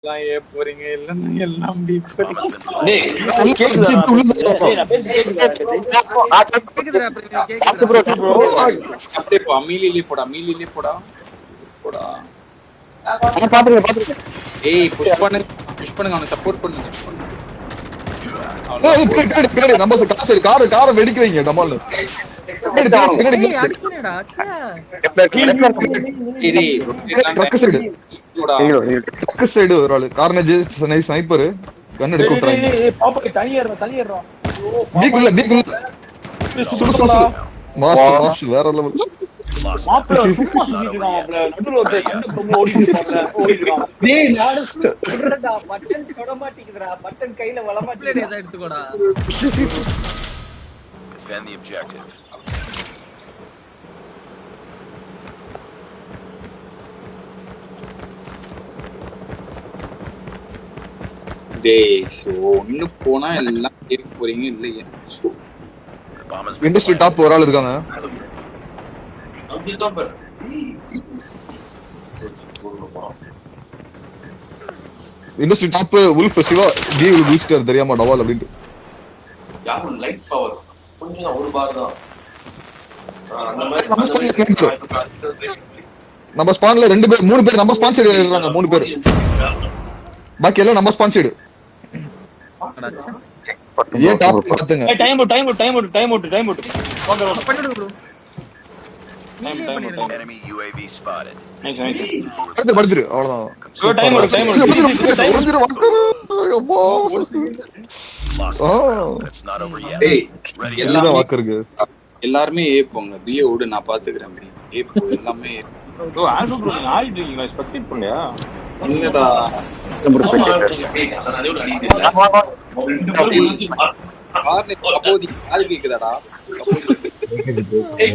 எல்லாம் ஏ போறீங்க இல்லன்னா எல்லாம் பி போறீங்க. டேய் கேக்குதா? டேய் நான் பேசி கேக்குதா? கேக்குதுடா கேக்குதுடா. அப்படியே போ மீலிலே போடா மீலிலே போடா போடா. ஏய் புஷ் பண்ணுங்க அவனை சப்போர்ட் பண்ணு. நம்ம காரை வெடிக்க வைங்க டமால். ஏய் அடிச்சனேடா அச்சா. ட்ரக் சைடு ஒரு ஆளு கார்னேஜ் ஸ்னைப்பர் கன் எடுக்க விட்டுறாங்க. ஏய் பாப்பா தனியேறா. பீக்குள்ள சுடு மாஸ் வேற லெவல். மாப்ள சும்மா சுத்திட்டு மாப்ள நடுவுல ஒரு சண்டை ரொம்ப ஓடிடுறான். டேய் நானு சொல்றடா பட்டன் தொட மாட்டேங்குதுடா. பட்டன் கையில வள மாட்டேங்குது. ஏதா எடுத்துக்கோடா. Defend the objective. டேய் ஒன்னு போனா எல்லாம் கேட்க போறீங்க இல்லையா? இண்டஸ்ட்ரி டாப் ஒரு ஆள் இருக்காங்க. இண்டஸ்ட்ரி டாப் உல்ஃப் சிவா டி வில் பூஸ்டர் தெரியாம டவால் அப்படினு. யாரு லைட் பவர் கொஞ்சம் ஒரு பார் தான். அந்த மாதிரி நம்ம ஸ்பான்ல 2 பேர் 3 பேர் நம்ம ஸ்பான் சைடு இருக்காங்க. 3 பேர் பாக்கி எல்லாம் நம்ம ஸ்பான் சைடு. ஏன் டாப் பாத்துங்க. ஏய் டைம் அவுட். வாங்க பண்ணிடுங்க ப்ரோ. Enemy UAV spotted. படுத்துரு அவ்வளவுதான். Time out. It's not over yet. டேய் எல்லாம் வாக்குறது. எல்லாரும் ஏ போங்க பிஏ ஓடு நான் பாத்துக்கறேன். ஏ போ எல்லாமே ப்ரோ ஆல்போ ப்ரோ நீங்க ஆடிட்டு இருக்கீங்களா? ஸ்பெக்டேட் பண்ணலையா? இல்லடா கார்னே கபோதி காது கேக்குதாடா? ஏய்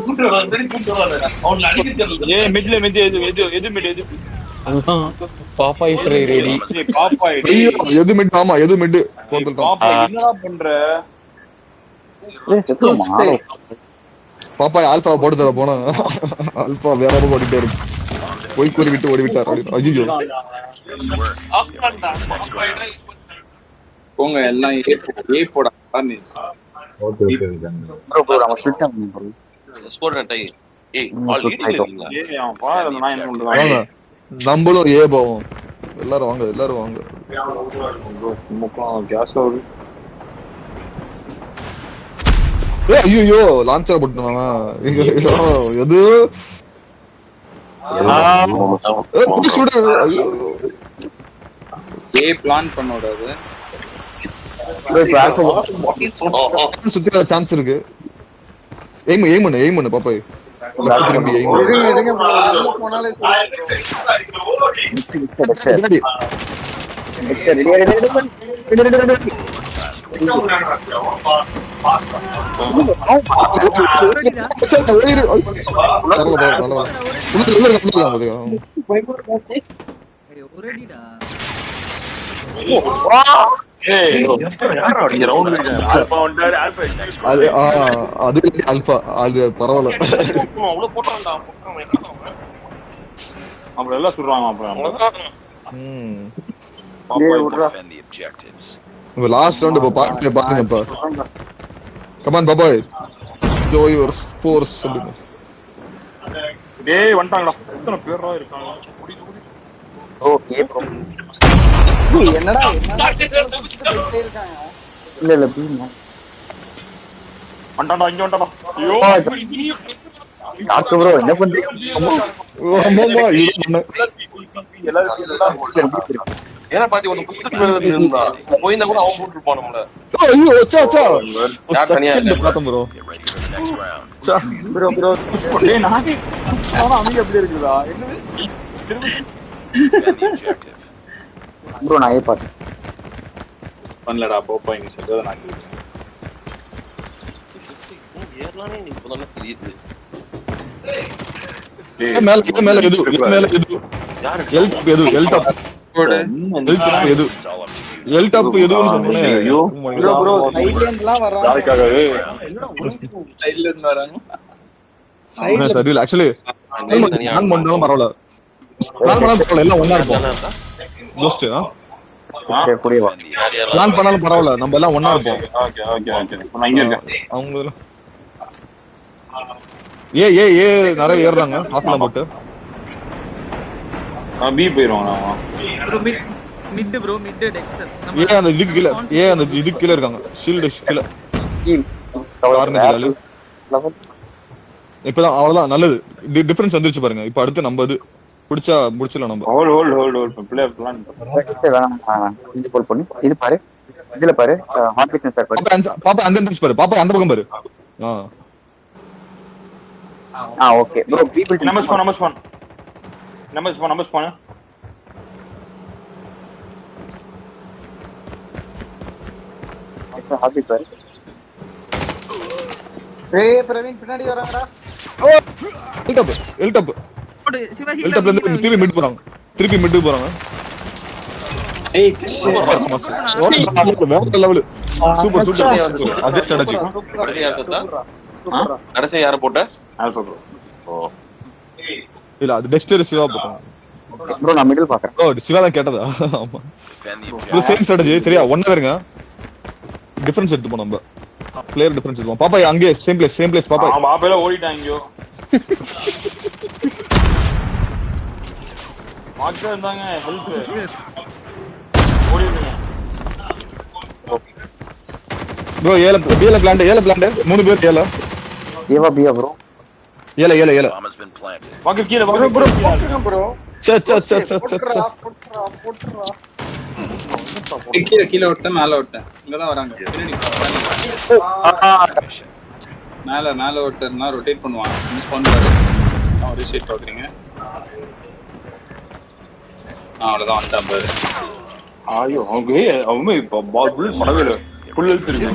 கூட்ற அவன் அடிக்க தெரியல. ஏய் மிட்ல எது பாப்பா இஸ் ரெடி. பாப்பா எது மிட் ஆமா எது மிட் போட்டுட்டான். பாப்பா என்னடா பண்ற? பாப்பா ஆல்பா போட்டு தர போனா ஆல்பா வேற பக்கம் ஓடிட்டே இருக்கு. போய் கூறி விட்டு ஓடி விட்டார். ஐயோ போங்க எல்லாம் ஏ போடா கார்னே. ப்ரோ நம்ம ஸ்பிட் பண்ணனும் ப்ரோ. Score tie. ஏய் ஆல் ஈட்டிங்களா? ஏய் அவன் பாரு நான் என்ன பண்றான்? வாங்க நம்மளும் ஏ போவோம். எல்லாரும் வாங்க. முக்கலாம் கேஸ் ஆகுது. ஐயோ லான்ச்சர் போட்டுனானா எது ஏ பிளான் பண்ணோடாது. சுத்தி வர சான்ஸ் இருக்கு. எய்ம் பண்ணு பாப்பாய். திரும்பி எய்ம் போனாலே ஒரேடிடா. அது அல்பா அது பரவாயில்ல. அவ்வளவு போட்டான்டா. அப்புறம் எல்லாம் சொல்றாங்க அப்புறம். Defend the objectives. Last round இப்ப பாருங்கப்பா. Come on Babai show your force. டேய் வந்துட்டாங்கடா. எத்தனை பேரா இருக்காங்க? Okay bro. என்னடா இல்ல ப்ளீஸ் வந்துட்டான்டா இங்க வந்துட்டான்டா. ஐயோ டாக்டர் ப்ரோ என்ன பண்றீங்க? ஏன்னா பாத்தி ஒரு புத்தகத்துல பேர் இருந்தா போயிந்தா கூட அவன் போட்டுருப்பான் நம்மள. ஐயோ அச்சா யார் தனியா பாத்தம் bro. Get ready for the next round. Bro டேய் நானே அவங்க அப்படியே இருக்குதா? என்னது Defend the objective. ப்ரோ நான் ஏ பாத்து பண்ணலடா போப்பா இங்க சொல்றத நான் கேக்குறேன். ஏர்லானே நீ இப்பதான் தெரியுது. மேல எது யாரு எல் டாப் போடு. எது It's all up to you. L top எதுன்னு சொன்னேன். ஐயோ ப்ரோ சைட்லலாம் வர்றாங்க. யாருக்காக சைடுல இருந்து வராங்க. சரியில்லை ஆக்சுவலி. நான் பண்ணாலும் பரவாயில்ல. எல்லாம் ஒண்ணா இருப்போம். கோஸ்ட் சரி புரியவா Defend the objective. பிளான் பண்ணாலும் பரவாயில்ல, நம்ம எல்லாம் ஒண்ணா இருப்போம். ஓகே ஓகே ஓகே நான் இங்க இருக்கேன். அவங்க ஏ நிறைய ஏறுறாங்க ஹாஃப்லாம் போட்டு. பி போயிடுவாங்க நான். Bro mid bro mid Dexter ஏ அந்த இதுக்கு கீழ அந்த இதுக்கு கீழ இருக்காங்க, ஷீல்டு கீழ. லெவல் இப்பதான் அவ்வளவுதான், நல்லது. டிஃபரன்ஸ் வந்துருச்சு பாருங்க. இப்ப அடுத்து நம்ம இது பிடிச்சா முடிச்சலாம் நம்ம. Hold player plan. இது கால் பண்ணி இது பாரு, இதுல பாரு ஹார்ட் பிட்னஸ் சார் பாரு. பாப்பா அந்த என்ட்ரன்ஸ் பாரு, பாப்பா அந்த பக்கம் பாரு. ஓகே ப்ரோ பீப்பிள் நம்பர் ஸ்பான். ஹார்ட் பீட் பாரு. ஏய் பிரவீன் பின்னாடி வராங்கடா. எல்டப் போடு சிவா இருந்து திருப்பி மிட் போறாங்க. ஏய் வேற லெவல். சூப்பர் அதே ஸ்ட்ராட்டஜி. கடைசி யார போட்ட? Alpha bro. ஓ இல்ல அது டெக்ஸ்டர் சிவா போட்டாங்க. ப்ரோ நான் மிடில் பாக்குறேன். ஓ சிவா தான் கேட்டதா? ஆமா Defend the bro objective. Same strategy. சரியா ஒண்ணா இருங்க. டிஃபரன்ஸ் எடுத்துப்போம் நம்ம. பிளேயர் டிஃபரன்ஸ் எடுத்துப்போம். பாப்பா அங்கே சேம் பிளேஸ் பாப்பா. பாப்பேல ஓடிட்டாங்க. மார்க்கர் இருந்தாங்க ஹெல்ப் ஓடிடுங்க. ப்ரோ ஏல பிளான்ட் 3 பேர் ஏல ஏவா பியா ப்ரோ. ஏல Bomb has been planted. வாக்கு கீழ ப்ரோ போட்டுங்க ப்ரோ. கீழ ஓட்டேன் மேல ஓட்டேன். இங்க தான் வராங்க. பின்னாடி Mission. மேல ஓட்டறனா ரொட்டேட் பண்ணுவான். மிஸ் பண்ணுவாரு. நான் ரீசெட் பாக்குறீங்க. அவ்வளவுதான் வந்துட்டான் பாரு. ஐயோ ஓகே அவமே பால் படவே இல்ல. ஃபுல் ஹெல்த் இருக்கு.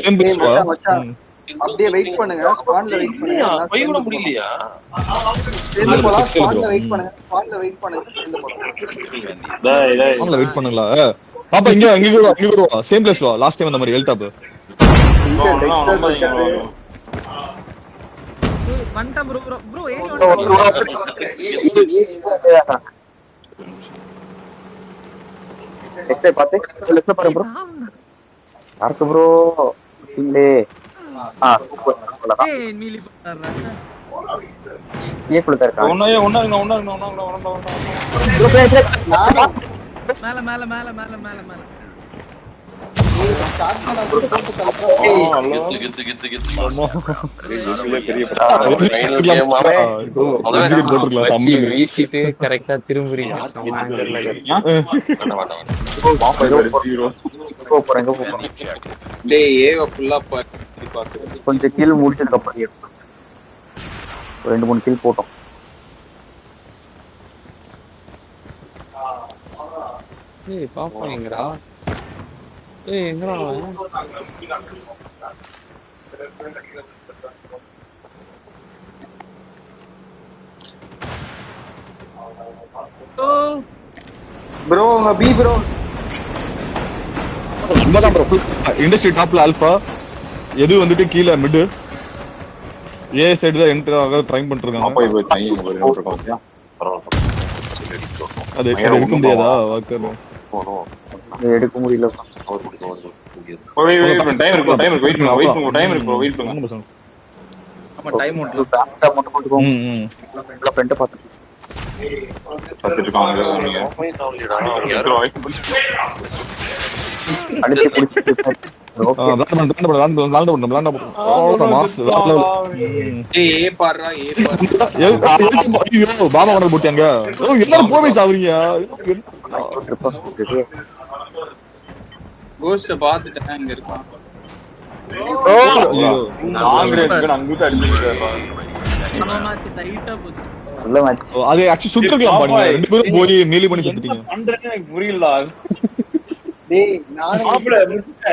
சேம் பிளேஸ் வா. அப்படியே வெயிட் பண்ணுங்க. ஸ்பான்ல வெயிட் பண்ணுங்க. போய் விட முடியலையா? சேர்ந்து போலாம். ஸ்பான்ல வெயிட் பண்ணுங்க. சேர்ந்து போலாம். Defend the டேய் ஆன்ல வெயிட் பண்ணுங்களா? பாப்பா இங்க வருவா. சேம் பிளேஸ் வா. லாஸ்ட் டைம் அந்த மாதிரி எல்டாப். வண்டா ப்ரோ ஏய் எக்ஸை பாத்து லெஃப்ட்ல பாரு ப்ரோ. ஆர்க் ப்ரோ இல்லே. சூப்பர் அவ்வளவுதான். ஏய் நீலி போறாரா. ஏ குள்ள இருக்கா. ஒண்ணா இருங்க. மேல வீசிட்டு கரெக்டா திரும்புறீங்க. போறேங்க Defend the objective. டேய் ஏவ ஃபுல்லா பாத்து கொஞ்சம் கீழ் முடிச்சிட்டு அப்புறம் 2-3 கீழ் போட்டோம். ஏய் பாப்பா எங்கடா? ஏய் எங்கடா அவன்? ப்ரோ உங்க பி ப்ரோ. நம்மதான் ப்ரோ இண்டஸ்ட்ரி டாப்ல ஆல்பா. எது வந்துட்டு கீழ மிட். ஏ சைடு தான் என்டர் ஆக ட்ரை பண்ணிட்டு இருக்காங்க. போய் டைம் போறீங்க. அது எடுக்க முடியாதா? வாக்கர் எடுக்க முடியல. டைம் இருக்கு வெயிட் பண்ணுங்க. நம்ம டைம் ஓட்டல. ஃபாஸ்டா மட்டும் போட்டுக்கோங்க. உள்ள ஃப்ரண்ட் பாத்து பாத்துட்டு இருக்காங்க. அடிச்சு புடிச்சிட்டு ஓகே. ஏய் பாறா பாபா உனக்கு போட்டாங்க. எல்லாரும் போவே சாவறீங்க. கோஸ்ட பாத்துட்டேன் இங்க இருக்கான். மேட்ச் டைட்டா போச்சு. நல்ல மேட்ச். அது ஆக்சுவலி சுட்டுக்கலாம் பாருங்க. 2 பேரும் போய் மீலி பண்ணி சுத்திட்டீங்க. பண்றேன்னு எனக்கு புரியல. டேய் நானே